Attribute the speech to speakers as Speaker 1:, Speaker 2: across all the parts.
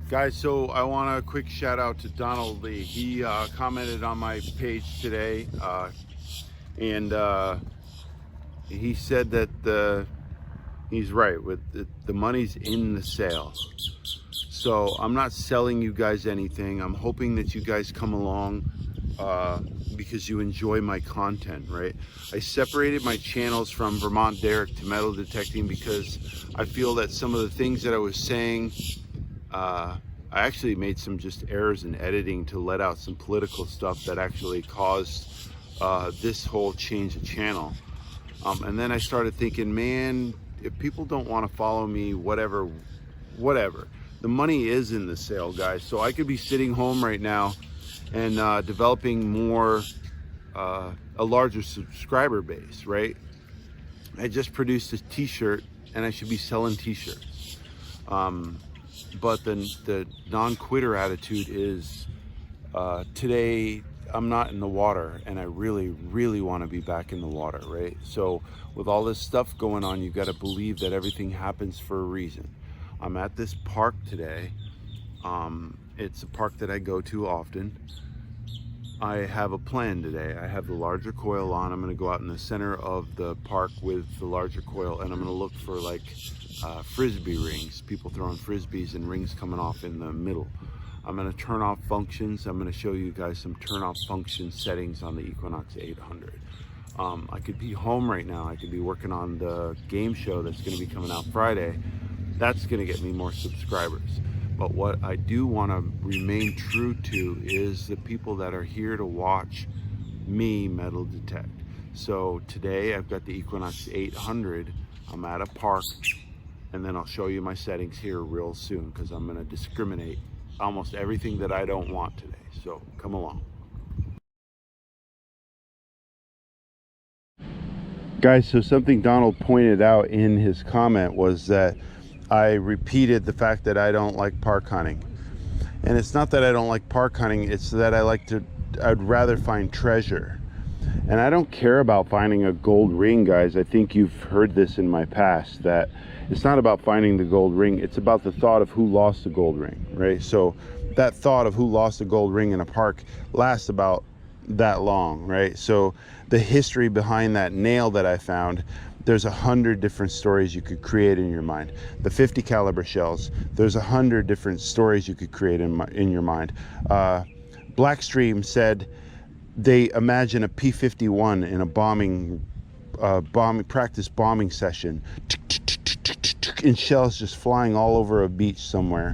Speaker 1: Guys, so I want a quick shout out to Donald Lee. He commented on my page today, and he said that he's right with the money's in the sale. So I'm not selling you guys anything. I'm hoping that you guys come along because you enjoy my content, right? I separated my channels from Vermont Derek to metal detecting because I feel that some of the things that I was saying, I actually made some just errors in editing to let out some political stuff that actually caused this whole change of channel. And then I started thinking, man, if people don't want to follow me, whatever, the money is in the sale, guys. So I could be sitting home right now and developing more, a larger subscriber base, right? I just produced a t-shirt and I should be selling t-shirts. But the non-quitter attitude is today I'm not in the water and I really want to be back in the water, right? So with all this stuff going on, you got to believe that everything happens for a reason. I'm at this park today. It's a park that I go to often. I have a plan today. I have the larger coil on. I'm going to go out in the center of the park with the larger coil and I'm going to look for like frisbee rings, people throwing frisbees and rings coming off in the middle. I'm going to turn off functions. I'm going to show you guys some turn off function settings on the Equinox 800. I could be home right now. I could be working on the game show that's going to be coming out Friday. That's going to get me more subscribers. But what I do want to remain true to is the people that are here to watch me metal detect. So today I've got the Equinox 800. I'm at a park, and then I'll show you my settings here real soon because I'm going to discriminate almost everything that I don't want today. So come along. Guys, so something Donald pointed out in his comment was that I repeated the fact that I don't like park hunting. And it's not that I don't like park hunting, it's that I'd rather find treasure. And I don't care about finding a gold ring, guys. I think you've heard this in my past, that it's not about finding the gold ring, it's about the thought of who lost the gold ring, right? So that thought of who lost the gold ring in a park lasts about that long, right? So the history behind that nail that I found, there's 100 different stories you could create in your mind. The 50 caliber shells, there's 100 different stories you could create in your mind. Blackstream said they imagine a P-51 in a practice bombing session, and shells just flying all over a beach somewhere.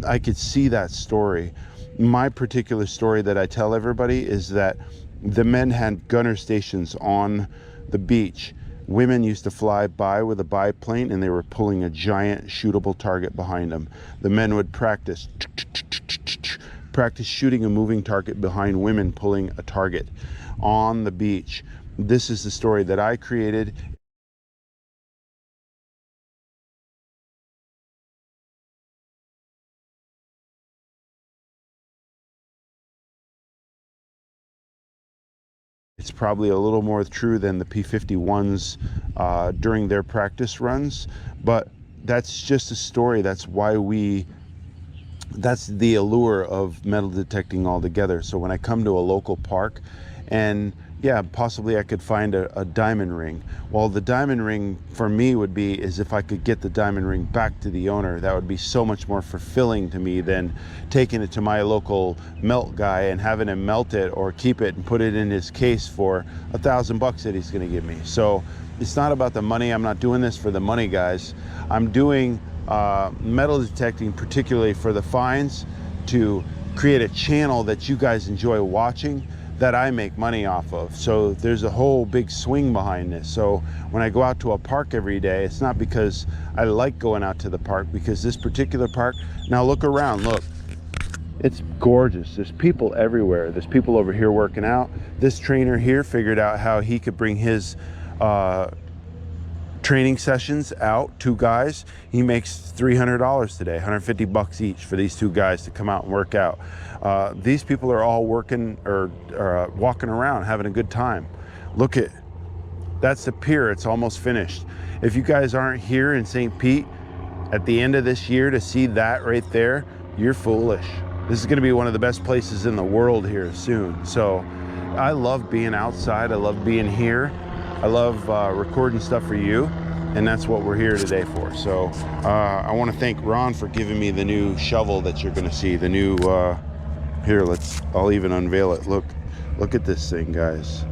Speaker 1: I could see that story. My particular story that I tell everybody is that the men had gunner stations on the beach. Women used to fly by with a biplane and they were pulling a giant shootable target behind them. The men would practice shooting a moving target behind women pulling a target on the beach. This is the story that I created. It's probably a little more true than the P-51s during their practice runs, but that's just a story. That's the allure of metal detecting altogether. So when I come to a local park and yeah, possibly I could find a diamond ring. Well, the diamond ring for me would be is if I could get the diamond ring back to the owner. That would be so much more fulfilling to me than taking it to my local melt guy and having him melt it or keep it and put it in his case for $1,000 that he's going to give me. So it's not about the money. I'm not doing this for the money, guys. I'm doing metal detecting particularly for the finds, to create a channel that you guys enjoy watching, that I make money off of. So there's a whole big swing behind this. So when I go out to a park every day, it's not because I like going out to the park, because this particular park, now look around, look, it's gorgeous. There's people everywhere. There's people over here working out. This trainer here figured out how he could bring his training sessions out, 2 guys. He makes $300 today, $150 each for these 2 guys to come out and work out. These people are all working or walking around having a good time. Look at, that's the pier. It's almost finished. If you guys aren't here in St. Pete at the end of this year to see that right there, you're foolish. This is going to be one of the best places in the world here soon. So I love being outside. I love being here. I love recording stuff for you. And that's what we're here today for. So I want to thank Ron for giving me the new shovel that you're going to see. The new, here, I'll even unveil it. Look at this thing, guys.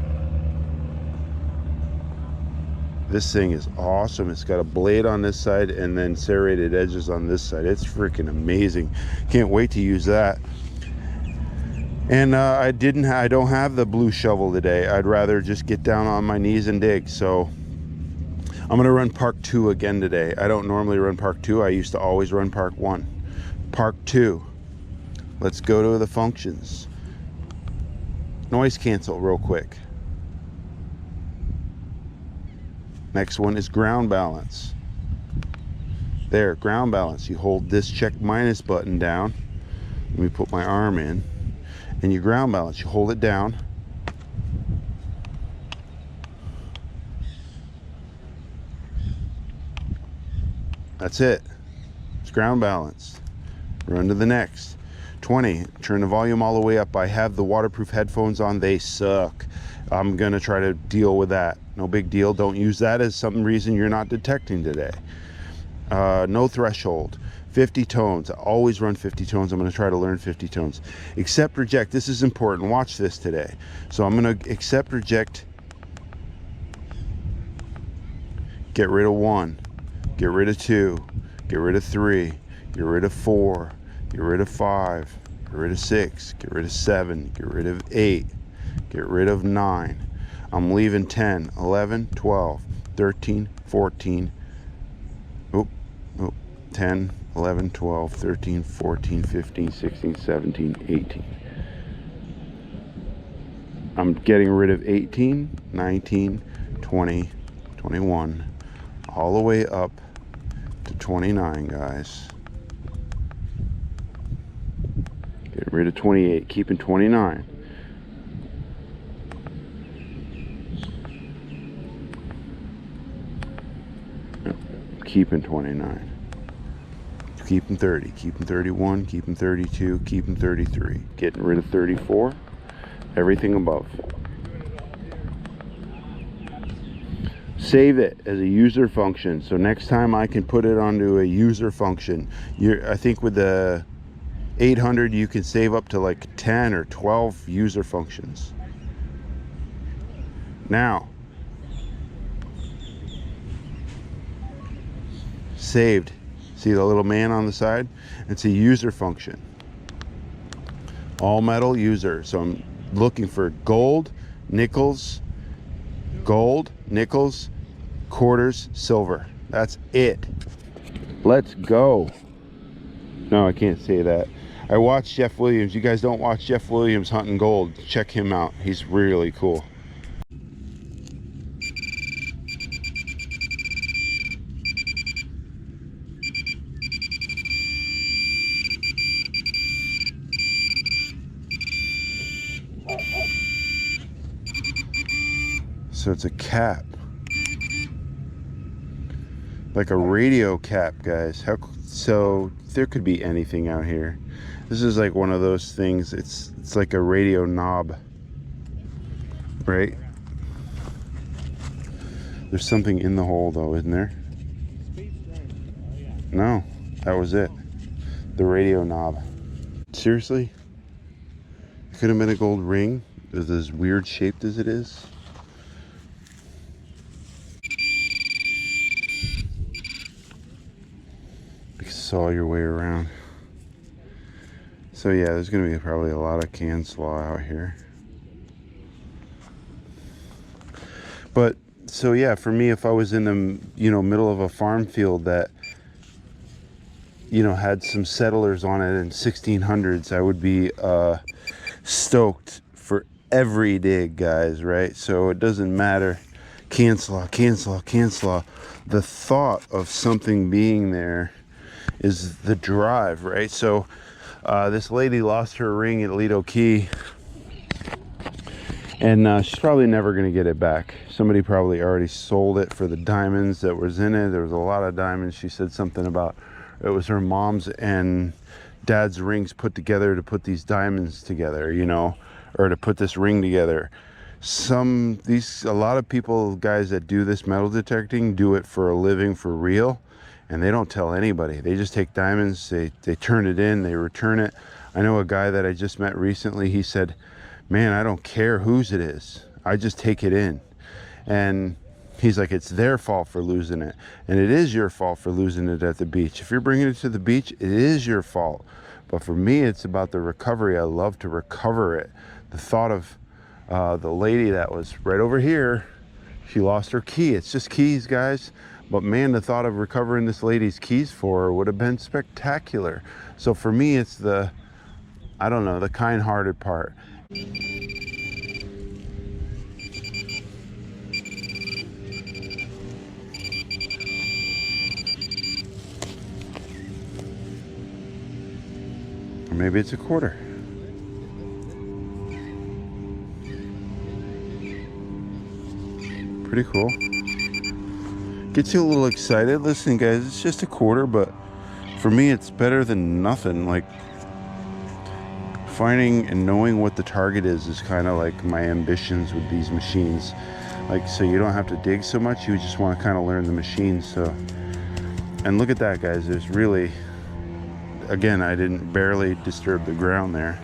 Speaker 1: This thing is awesome. It's got a blade on this side and then serrated edges on this side. It's freaking amazing. Can't wait to use that. And I don't have the blue shovel today. I'd rather just get down on my knees and dig. So I'm gonna run Park 2 again today. I don't normally run Park 2. I used to always run Park 1. Park 2. Let's go to the functions. Noise cancel real quick. Next one is ground balance. There, ground balance. You hold this check minus button down. Let me put my arm in. And you ground balance. You hold it down. That's it. It's ground balance. Run to the next. 20. Turn the volume all the way up. I have the waterproof headphones on. They suck. I'm gonna try to deal with that. No big deal. Don't use that as some reason you're not detecting today. No threshold. 50 tones. I always run 50 tones. I'm gonna try to learn 50 tones. Accept, reject. This is important. Watch this today. So I'm gonna accept, reject. Get rid of 1. Get rid of 2. Get rid of 3. Get rid of 4. Get rid of 5. Get rid of 6. Get rid of 7. Get rid of 8. Get rid of 9. I'm leaving 10, 11, 12, 13, 14. 10, 11, 12, 13, 14, 15, 16, 17, 18. I'm getting rid of 18, 19, 20, 21, all the way up to 29, guys. Get rid of 28, keeping 29. Keeping 29. Keeping 30. Keeping 31. Keeping 32. Keeping 33. Getting rid of 34. Everything above. Save it as a user function. So next time I can put it onto a user function. I think with the 800 you can save up to like 10 or 12 user functions. Now, saved. See the little man on the side? It's a user function. All metal user. So I'm looking for gold, nickels, quarters, silver. That's it. Let's go. No, I can't say that. I watched Jeff Williams. You guys don't watch Jeff Williams hunting gold. Check him out. He's really cool. So it's a cap, like a radio cap, guys. So there could be anything out here. This is like one of those things. It's like a radio knob, right? There's something in the hole though, isn't there? No, that was it. The radio knob. Seriously? It could have been a gold ring, as weird shaped as it is. Saw your way around. So yeah, there's gonna be probably a lot of can slaw out here. But so yeah, for me, if I was in the middle of a farm field that had some settlers on it in 1600s, I would be stoked for every dig, guys, right? So it doesn't matter. Can slaw. The thought of something being there is the drive, right? So this lady lost her ring at Lido Key, and she's probably never going to get it back. Somebody probably already sold it for the diamonds that was in it. There was a lot of diamonds. She said something about it was her mom's and dad's rings put together to put these diamonds together, you know, or to put this ring together. A lot of people, guys that do this metal detecting, do it for a living, for real, and they don't tell anybody. They just take diamonds, they turn it in, they return it. I know a guy that I just met recently, he said, man, I don't care whose it is, I just take it in. And he's like, it's their fault for losing it. And it is your fault for losing it at the beach. If you're bringing it to the beach, it is your fault. But for me, it's about the recovery. I love to recover it. The thought of the lady that was right over here, she lost her key. It's just keys, guys. But man, the thought of recovering this lady's keys for her would have been spectacular. So for me, it's the, I don't know, the kind-hearted part. Or maybe it's a quarter. Pretty cool. Gets you a little excited. Listen, guys, it's just a quarter, but for me, it's better than nothing. Like, finding and knowing what the target is kind of like my ambitions with these machines. Like, so you don't have to dig so much. You just want to kind of learn the machines. So, and look at that, guys. There's really, again, I didn't barely disturb the ground there.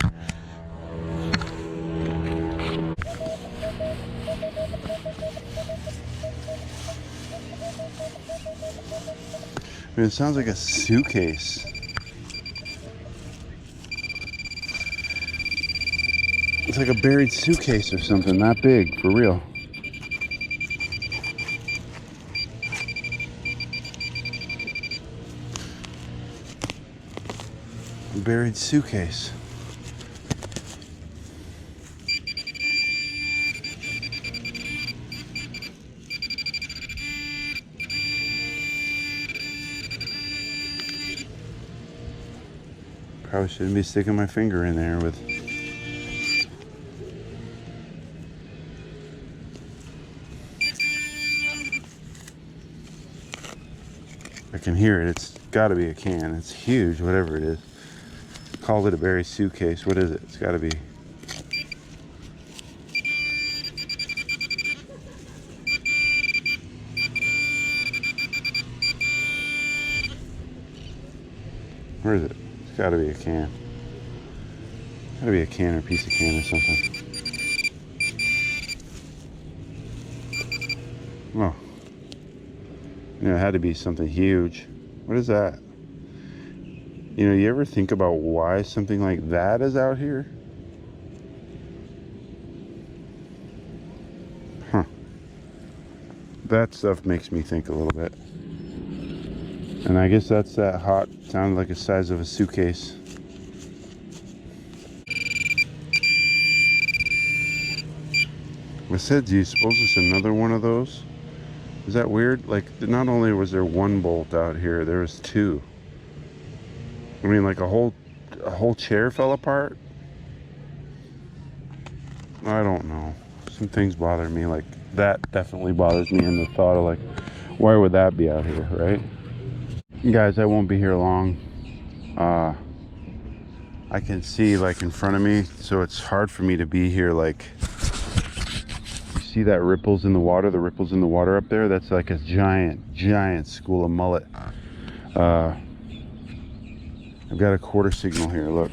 Speaker 1: I mean, it sounds like a suitcase. It's like a buried suitcase or something, that big, for real. A buried suitcase. Probably shouldn't be sticking my finger in there with. I can hear it. It's got to be a can. It's huge, whatever it is. Called it a buried suitcase. What is it? It's got to be. Where is it? It's got to be a can. Got to be a can or a piece of can or something. Oh. You know, it had to be something huge. What is that? You know, you ever think about why something like that is out here? Huh. That stuff makes me think a little bit. And I guess that's that hot, sounded like the size of a suitcase. I said, do you suppose it's another one of those? Is that weird? Like, not only was there one bolt out here, there was two. I mean, like a whole chair fell apart. I don't know. Some things bother me. Like, that definitely bothers me, and the thought of, like, why would that be out here, right? Guys, I won't be here long. I can see, like, in front of me, so it's hard for me to be here. Like, you see that ripples in the water? The ripples in the water up there? That's like a giant school of mullet. I've got a quarter signal here, look.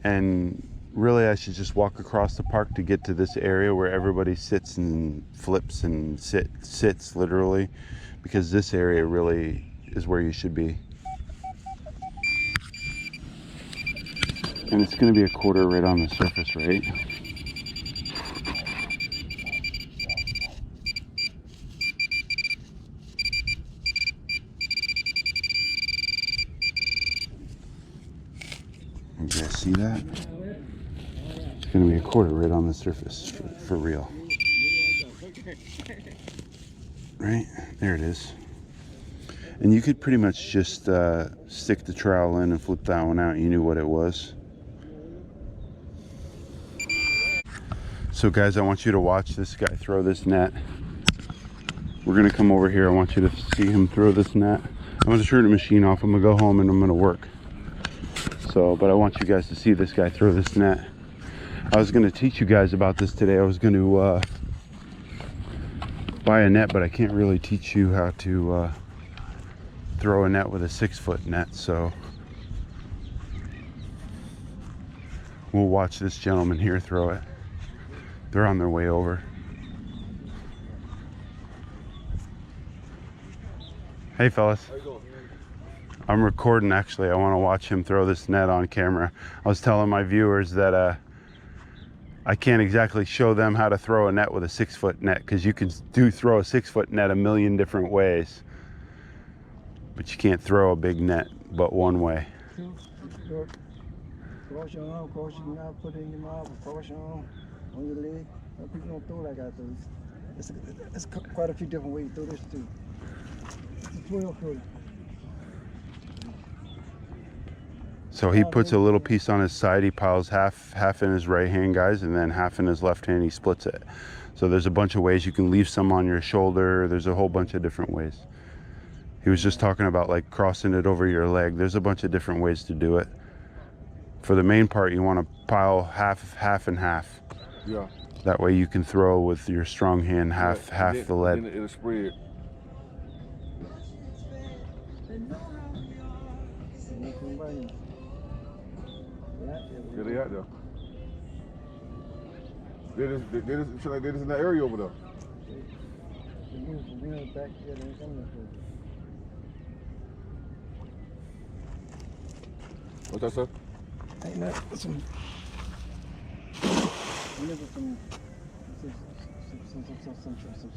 Speaker 1: And really, I should just walk across the park to get to this area where everybody sits and flips and sits literally, because this area really is where you should be. And it's going to be a quarter right on the surface, right? You guys see that? It's going to be a quarter right on the surface, for real. Right? There it is. And you could pretty much just stick the trowel in and flip that one out. You knew what it was. So guys, I want you to watch this guy throw this net. We're gonna come over here. I want you to see him throw this net. I'm gonna turn the machine off. I'm gonna go home and I'm gonna work. So, but I want you guys to see this guy throw this net. I was gonna teach you guys about this today. I was gonna buy a net, but I can't really teach you how to throw a net with a 6-foot net. So we'll watch this gentleman here throw it. They're on their way over. Hey fellas. How you doing? I'm recording actually. I want to watch him throw this net on camera. I was telling my viewers that I can't exactly show them how to throw a net with a 6-foot net, because you can throw a 6-foot net a million different ways, but you can't throw a big net but one way.
Speaker 2: Cross your arm, cross your mouth, put it in your mouth, cross your arm on your leg. People don't throw like I do. It's quite a few different ways to throw this too. It's 12 footer.
Speaker 1: So he puts a little piece on his side. He piles half in his right hand, guys, and then half in his left hand. He splits it. So there's a bunch of ways. You can leave some on your shoulder. There's a whole bunch of different ways. He was just talking about like crossing it over your leg. There's a bunch of different ways to do it. For the main part, you want to pile half and half.
Speaker 3: Yeah.
Speaker 1: That way you can throw with your strong hand half the lead.
Speaker 3: It'll spread. Yeah, they out there. They just in that area over there. What's that, sir?
Speaker 2: Ain't that some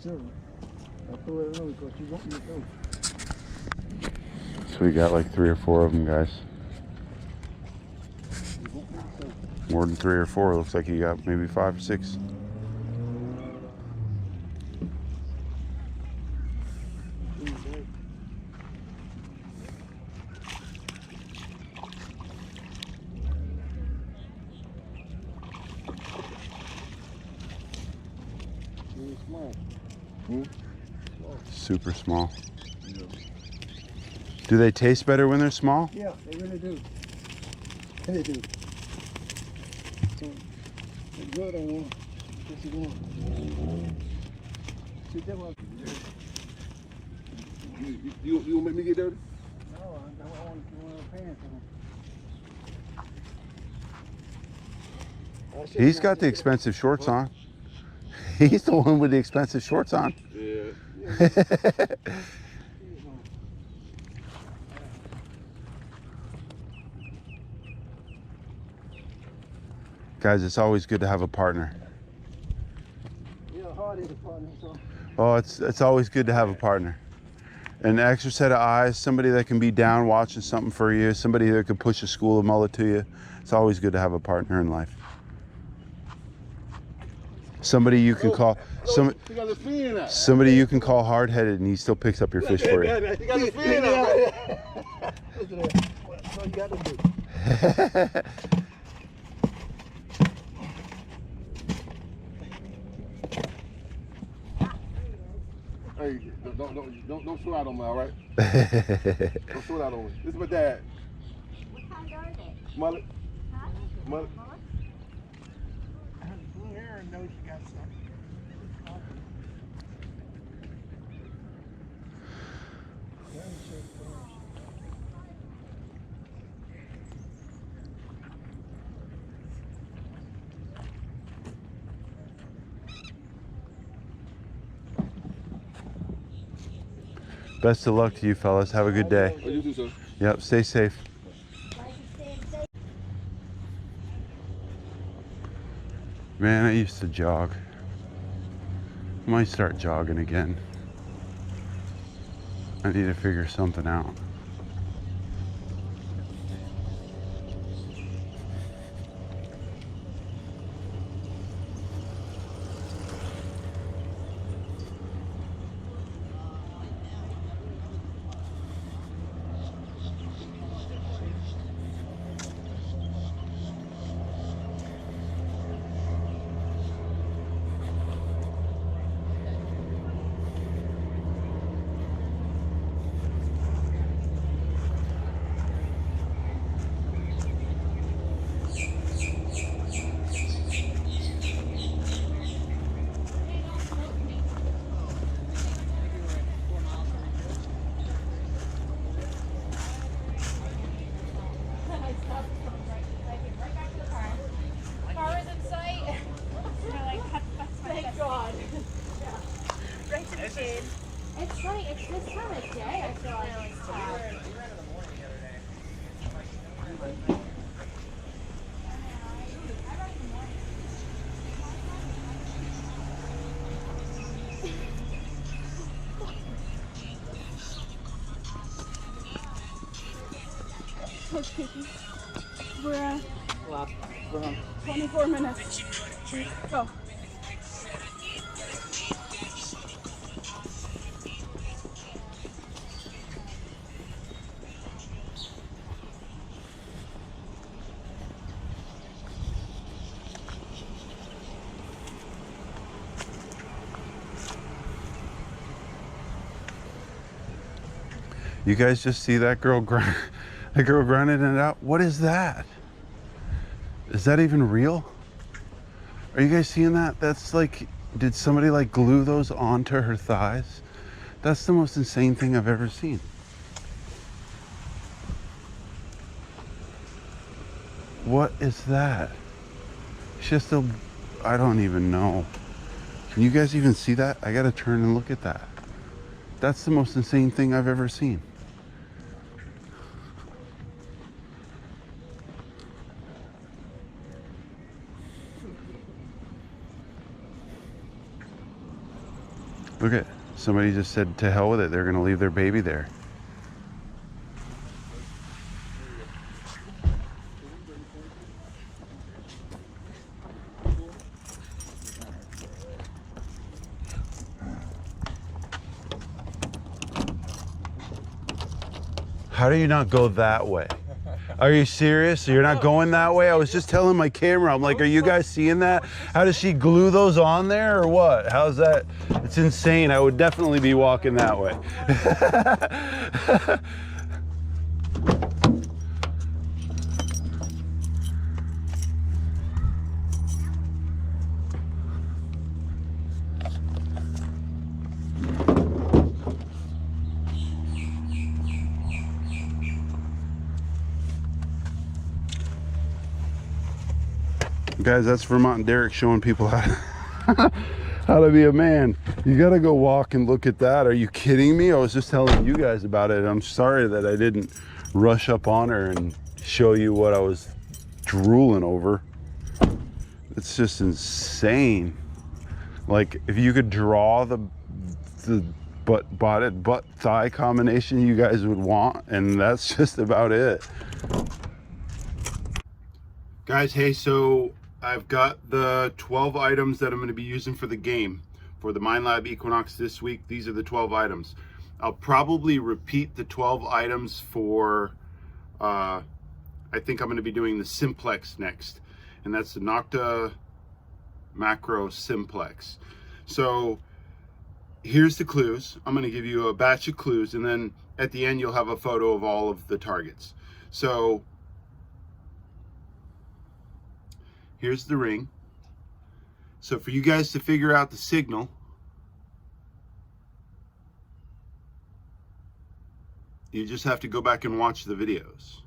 Speaker 2: silver. I throw it in because you want me to go.
Speaker 1: So we got like 3 or 4 of them, guys. More than 3 or 4. Looks like you got maybe 5 or 6.
Speaker 2: Small.
Speaker 1: Super small. Yeah. Do they taste better when they're small?
Speaker 2: Yeah, they really do. They do. So, it's good on one. What you want? See that one?
Speaker 3: You gonna make me get dirty?
Speaker 2: No, I don't want to pay for them.
Speaker 1: He's got the expensive shorts on. He's the one with the expensive shorts on.
Speaker 3: Yeah.
Speaker 1: Guys, it's always good to have a partner.
Speaker 2: Yeah, hard is a partner, so.
Speaker 1: Oh, it's always good to have a partner. An extra set of eyes, somebody that can be down watching something for you, somebody that can push a school of mullet to you. It's always good to have a partner in life. Somebody you can call somebody you can call hard-headed and he still picks up your fish for you.
Speaker 3: You got the fin out.
Speaker 2: That's all you got to do.
Speaker 3: Hey, don't show out on me, all right? Don't show out on me. This is my dad.
Speaker 4: What kind are they?
Speaker 3: Mullet.
Speaker 4: Huh?
Speaker 3: Mullet.
Speaker 2: Blue hair knows you got something.
Speaker 1: Best of luck to you fellas. Have a good day.
Speaker 3: Oh, you too, sir.
Speaker 1: Yep, stay safe. Man, I used to jog. Might start jogging again. I need to figure something out.
Speaker 4: I feel like
Speaker 5: Okay. We're at 24 minutes. Go.
Speaker 1: You guys just see that girl grind, that girl grinding it out? What is that? Is that even real? Are you guys seeing that? That's like, did somebody like glue those onto her thighs? That's the most insane thing I've ever seen. What is that? She has to, I don't even know. Can you guys even see that? I gotta turn and look at that. That's the most insane thing I've ever seen. Look at, somebody just said to hell with it. They're gonna leave their baby there. How do you not go that way? Are you serious? You're not going that way? I was just telling my camera, I'm like, are you guys seeing that? How does she glue those on there or what? How's that? It's insane. I would definitely be walking that way. Guys, that's Vermont and Derek showing people how to be a man. You gotta go walk and look at that. Are you kidding me? I was just telling you guys about it. I'm sorry that I didn't rush up on her and show you what I was drooling over. It's just insane. Like, if you could draw the butt thigh combination you guys would want, and that's just about it. Guys, hey, so I've got the 12 items that I'm going to be using for the game, for the minelab Equinox this week. These are the 12 items. I'll probably repeat the 12 items for, I think I'm going to be doing the simplex next, and that's the Nocta macro simplex. So here's the clues. I'm going to give you a batch of clues, and then at the end you'll have a photo of all of the targets. So here's the ring. So for you guys to figure out the signal, you just have to go back and watch the videos.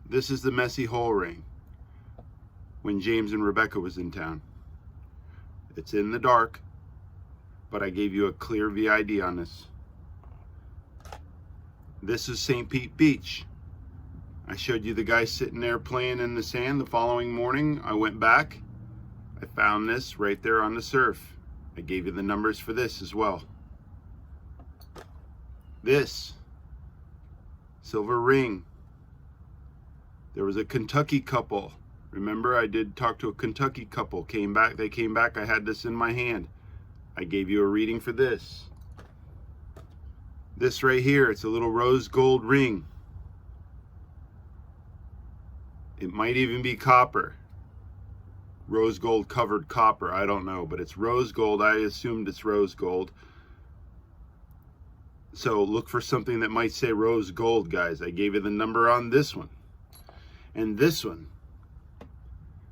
Speaker 1: This is the messy hole ring when James and Rebecca was in town. It's in the dark, but I gave you a clear VID on this. This is St. Pete Beach. I showed you the guy sitting there playing in the sand. The following morning, I went back. I found this right there on the surf. I gave you the numbers for this as well. This silver ring. There was a Kentucky couple. Remember, I did talk to a Kentucky couple. They came back. I had this in my hand. I gave you a reading for this. This right here, it's a little rose gold ring. It might even be copper. Rose gold covered copper, I don't know, but it's rose gold. I assumed it's rose gold. So look for something that might say rose gold, guys. I gave you the number on this one. And this one,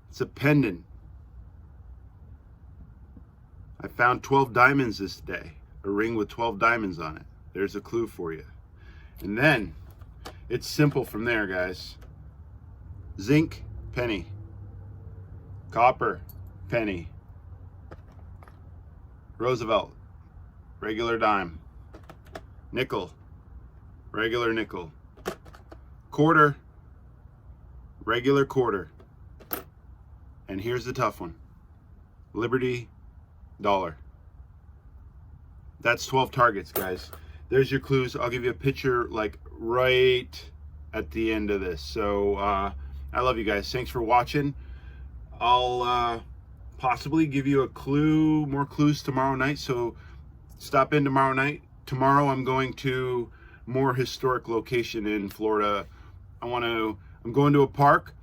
Speaker 1: it's a pendant. I found 12 diamonds this day. A ring with 12 diamonds on it. There's a clue for you. And then, it's simple from there, guys. Zinc, penny. Copper, penny. Roosevelt, regular dime. Nickel, regular nickel. Quarter, regular quarter. And here's the tough one. Liberty, dollar. That's 12 targets, guys. There's your clues. I'll give you a picture like right at the end of this. So I love you guys. Thanks for watching. I'll possibly give you a clue, more clues tomorrow night. So stop in tomorrow night. Tomorrow I'm going to more historic location in Florida. I'm going to a park,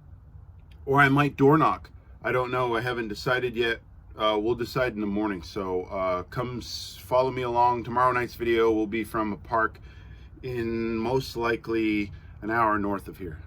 Speaker 1: or I might door knock. I don't know. I haven't decided yet. We'll decide in the morning. So come follow me along. Tomorrow night's video will be from a park in most likely an hour north of here.